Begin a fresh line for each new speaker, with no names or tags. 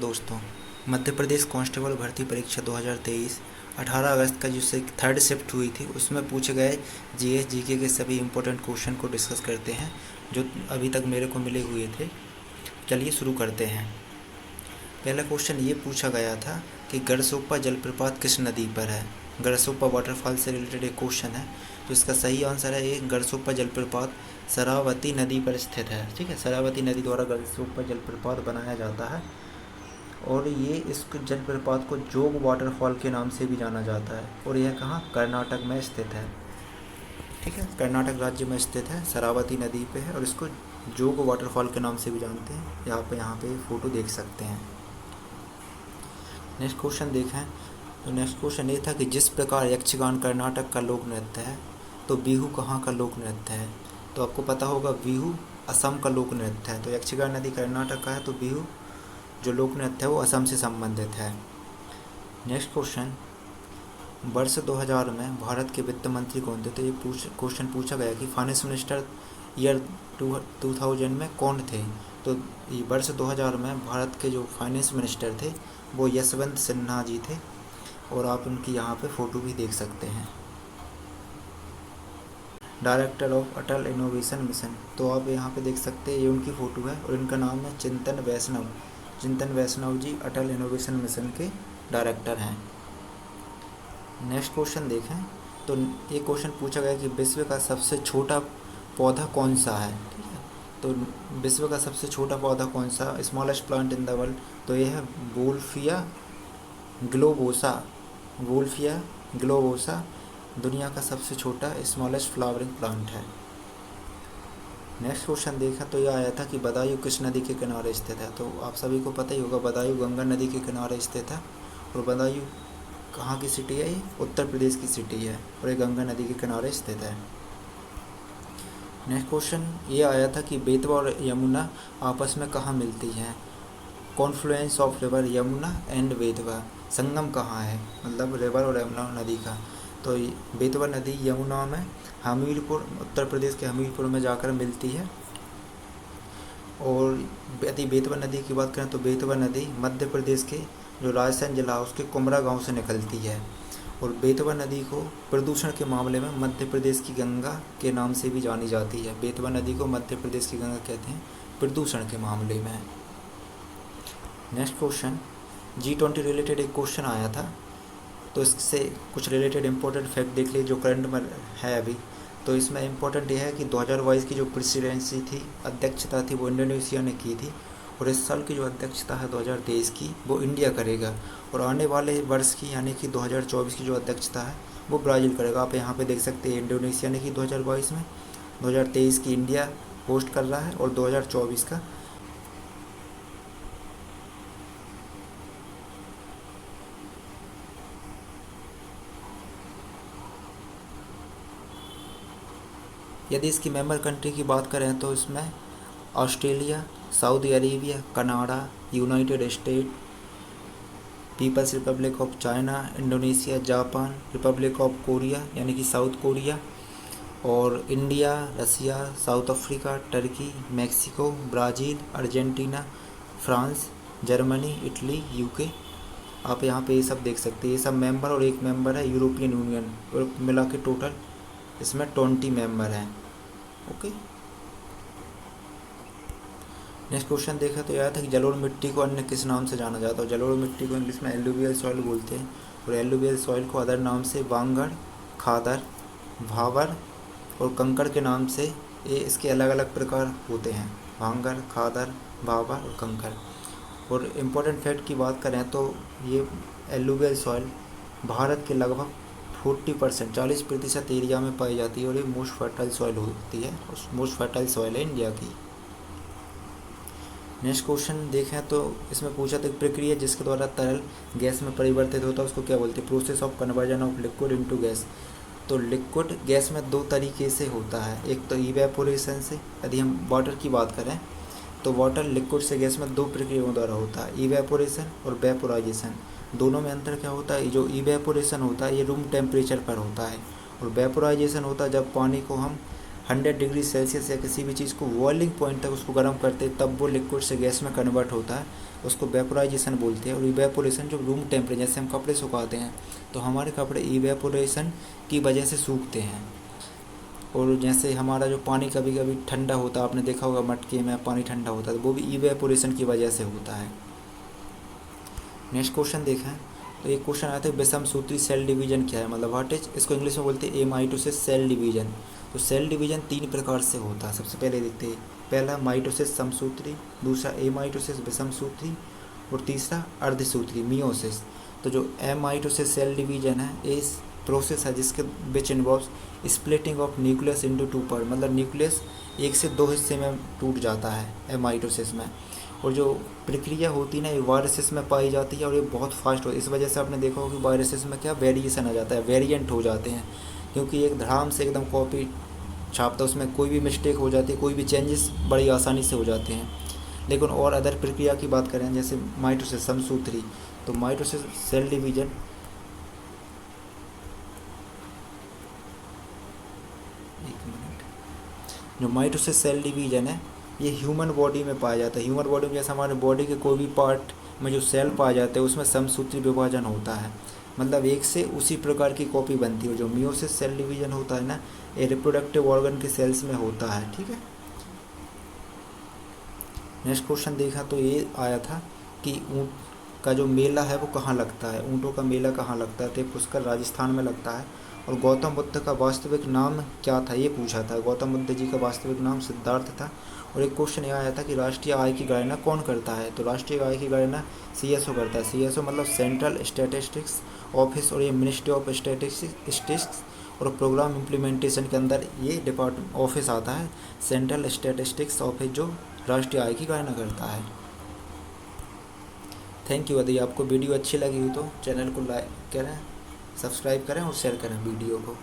दोस्तों, मध्य प्रदेश कांस्टेबल भर्ती परीक्षा 2023 18 अगस्त का जो थर्ड शिफ्ट हुई थी उसमें पूछे गए जीएस जीके के सभी इम्पोर्टेंट क्वेश्चन को डिस्कस करते हैं जो अभी तक मेरे को मिले हुए थे। चलिए शुरू करते हैं। पहला क्वेश्चन ये पूछा गया था कि गरसोप्पा जलप्रपात किस नदी पर है। गरसोप्पा वाटरफॉल से रिलेटेड एक क्वेश्चन है, तो इसका सही आंसर है ये गरसोप्पा जलप्रपात शरावती नदी पर स्थित है। ठीक है, शरावती नदी द्वारा गरसोप्पा जलप्रपात बनाया जाता है और ये इस जलप्रपात को जोग वाटरफॉल के नाम से भी जाना जाता है और यह कहाँ कर्नाटक में स्थित है। ठीक है, कर्नाटक राज्य में स्थित है, शरावती नदी पे है और इसको जोग वाटरफॉल के नाम से भी जानते हैं। यहाँ पे फ़ोटो देख सकते हैं। नेक्स्ट क्वेश्चन देखें तो नेक्स्ट क्वेश्चन ये था कि जिस प्रकार यक्षगान कर्नाटक का लोक नृत्य है तो बिहू कहाँ का लोक नृत्य है। तो आपको पता होगा बिहू असम का लोक नृत्य है। तो यक्षगान नदी कर्नाटक का है तो बिहू जो लोक नृत्य है वो असम से संबंधित है। नेक्स्ट क्वेश्चन, वर्ष 2000 में भारत के वित्त मंत्री कौन थे। तो ये क्वेश्चन पूछा गया कि फाइनेंस मिनिस्टर ईयर 2000 में कौन थे। तो ये वर्ष 2000 में भारत के जो फाइनेंस मिनिस्टर थे वो यशवंत सिन्हा जी थे और आप उनकी यहाँ पे फ़ोटो भी देख सकते हैं। Director of Atal innovation mission, तो आप यहाँ पे देख सकते हैं ये उनकी फ़ोटो है और इनका नाम है चिंतन वैष्णव। चिंतन वैष्णव जी अटल इनोवेशन मिशन के डायरेक्टर हैं। नेक्स्ट क्वेश्चन देखें तो ये क्वेश्चन पूछा गया कि विश्व का सबसे छोटा पौधा कौन सा है। ठीक है, तो विश्व का सबसे छोटा पौधा कौन सा, smallest plant in the world, तो यह है वोल्फिया ग्लोबोसा। वोल्फिया ग्लोबोसा दुनिया का सबसे छोटा स्मॉलेस्ट फ्लावरिंग प्लांट है। नेक्स्ट क्वेश्चन देखा तो यह आया था कि बदायूं किस नदी के किनारे स्थित है। तो आप सभी को पता ही होगा बदायूं गंगा नदी के किनारे स्थित है और बदायूं कहाँ की सिटी है, ये उत्तर प्रदेश की सिटी है और ये गंगा नदी के किनारे स्थित है। नेक्स्ट क्वेश्चन ये आया था कि बेतवा और यमुना आपस में कहाँ मिलती हैं। Confluence of river Yamuna and Betwa, संगम कहाँ है, मतलब रिवर और यमुना नदी का। तो बेतवा नदी यमुना में हमीरपुर, उत्तर प्रदेश के हमीरपुर में जाकर मिलती है। और यदि बेतवा नदी की बात करें तो बेतवा नदी मध्य प्रदेश के जो राजस्थान जिला उसके कुमरा गांव से निकलती है और बेतवा नदी को प्रदूषण के मामले में मध्य प्रदेश की गंगा के नाम से भी जानी जाती है। बेतवा नदी को मध्य प्रदेश की गंगा कहते हैं प्रदूषण के मामले में। नेक्स्ट क्वेश्चन, G20 रिलेटेड एक क्वेश्चन आया था, तो इससे कुछ रिलेटेड इंपॉर्टेंट फैक्ट देख लीजिए जो करंट में है अभी। तो इसमें इम्पोर्टेंट यह है कि 2022 की जो प्रेसिडेंसी थी, अध्यक्षता थी, वो इंडोनेशिया ने की थी और इस साल की जो अध्यक्षता है 2023 की वो इंडिया करेगा और आने वाले वर्ष की यानी कि 2024 की जो अध्यक्षता है वो ब्राज़ील करेगा। आप यहाँ पे देख सकते हैं इंडोनेशिया ने की 2022 में, 2023 की इंडिया होस्ट कर रहा है और 2024 का यदि इसकी मेंबर कंट्री की बात करें तो इसमें Australia, Saudi Arabia, Canada, United State, People's Republic of China, Indonesia, Japan, Republic of Korea यानी कि साउथ कोरिया और India, Russia, South Africa, Turkey, Mexico, Brazil, Argentina, France, Germany, Italy, UK. आप यहाँ पे ये सब देख सकते हैं, ये सब मेंबर और एक मेंबर है यूरोपियन यूनियन और मिला के टोटल इसमें 20 मेंबर हैं। ओके, नेक्स्ट क्वेश्चन देखा तो यह था कि जलोढ़ मिट्टी को अन्य किस नाम से जाना जाता है। जलोढ़ मिट्टी को इंग्लिश में एलुवियल सॉइल बोलते हैं और एलुवियल सॉइल को अदर नाम से वांगड़, खादर, भावर और कंकड़ के नाम से ये इसके अलग अलग प्रकार होते हैं, भांगड़, खादर, भावर और कंकड़। और इम्पोर्टेंट फैक्ट की बात करें तो ये एलुवियल सॉइल भारत के लगभग 40% एरिया में पाई जाती है और ये मोस्ट फर्टाइल सॉइल होती है, मोस्ट फर्टाइल सॉइल है इंडिया की। नेक्स्ट क्वेश्चन देखें तो इसमें पूछा था प्रक्रिया जिसके द्वारा तरल गैस में परिवर्तित होता है उसको क्या बोलते हैं। Process of conversion of liquid into gas. तो लिक्विड गैस में दो तरीके से होता है, एक तो इवेपोरेशन से। यदि हम वाटर की बात करें तो वाटर लिक्विड से गैस में दो प्रक्रियाओं द्वारा होता है, इवेपोरेशन और वेपोराइजेशन। दोनों में अंतर क्या होता है, जो इवेपोरेशन होता है ये रूम टेम्परेचर पर होता है और वेपोराइजेशन होता है जब पानी को हम 100 डिग्री सेल्सियस या किसी भी चीज़ को बॉइलिंग पॉइंट तक उसको गर्म करते हैं, तब वो लिक्विड से गैस में कन्वर्ट होता है, उसको वेपोराइजेशन बोलते हैं। और इवेपोरेशन जो रूम टेम्परेचर, जैसे हम कपड़े सुखाते हैं तो हमारे कपड़े इवेपोरेशन की वजह से सूखते हैं। और जैसे हमारा जो पानी कभी कभी ठंडा होता है, आपने देखा होगा मटके में पानी ठंडा होता है, तो वो भी इवेपोरेशन की वजह से होता है। नेक्स्ट क्वेश्चन देखें तो एक क्वेश्चन आया था विषम सूत्री सेल डिवीजन क्या है, मतलब व्हाट इज, इसको इंग्लिश में बोलते हैं एमाइटोसिस सेल डिवीजन। तो सेल डिवीजन 3 प्रकार से होता है। सबसे पहले देखते हैं, पहला माइटोसिस समसूत्री, दूसरा एमाइटोसिस विषम सूत्री, और तीसरा अर्धसूत्री मियोसिस। तो जो एमाइटोसिस सेल डिवीजन है इस प्रोसेस है जिसके which involves splitting of nucleus into 2 part, मतलब न्यूक्लियस 1 से 2 हिस्से में टूट जाता है एमाइटोसिस में। और जो प्रक्रिया होती है ना ये वायरसेस में पाई जाती है और ये बहुत फास्ट होती है। इस वजह से आपने देखा होगा कि वायरसेस में क्या वेरिएशन आ जाता है, वेरिएंट हो जाते हैं, क्योंकि एक धड़ाम से एकदम कॉपी छापता है, उसमें कोई भी मिस्टेक हो जाती है, कोई भी चेंजेस बड़ी आसानी से हो जाते हैं। लेकिन और अदर प्रक्रिया की बात करें जैसे माइटोसिस समसूत्री, तो माइटोसिस सेल डिवीजन जो माइटोसिस सेल डिवीजन है ये ह्यूमन बॉडी में पाया जाता है। ह्यूमन बॉडी में जैसे हमारे बॉडी के कोई भी पार्ट में जो सेल पाया जाता है उसमें समसूत्री विभाजन होता है, मतलब एक से उसी प्रकार की कॉपी बनती है। जो मियोसिस सेल डिवीजन होता है ना ये रिप्रोडक्टिव ऑर्गन के सेल्स में होता है। ठीक है, नेक्स्ट क्वेश्चन देखा तो ये आया था कि ऊँट का जो मेला है वो कहाँ लगता है, ऊँटों का मेला कहाँ लगता है, तो पुष्कर राजस्थान में लगता है। और गौतम बुद्ध का वास्तविक नाम क्या था ये पूछा था, गौतम बुद्ध जी का वास्तविक नाम सिद्धार्थ था। और एक क्वेश्चन यह आया था कि राष्ट्रीय आय की गणना कौन करता है, तो राष्ट्रीय आय की गणना CSO करता है। CSO मतलब सेंट्रल स्टैटिस्टिक्स ऑफिस, और ये मिनिस्ट्री ऑफ स्टैटिस्टिक्स और प्रोग्राम इम्प्लीमेंटेशन के अंदर ये डिपार्टमेंट ऑफिस आता है, सेंट्रल स्टैटिस्टिक्स ऑफिस, जो राष्ट्रीय आय की गणना करता है। Thank you. यदि आपको वीडियो अच्छी लगी हो तो चैनल को लाइक करें, सब्सक्राइब करें और शेयर करें वीडियो को।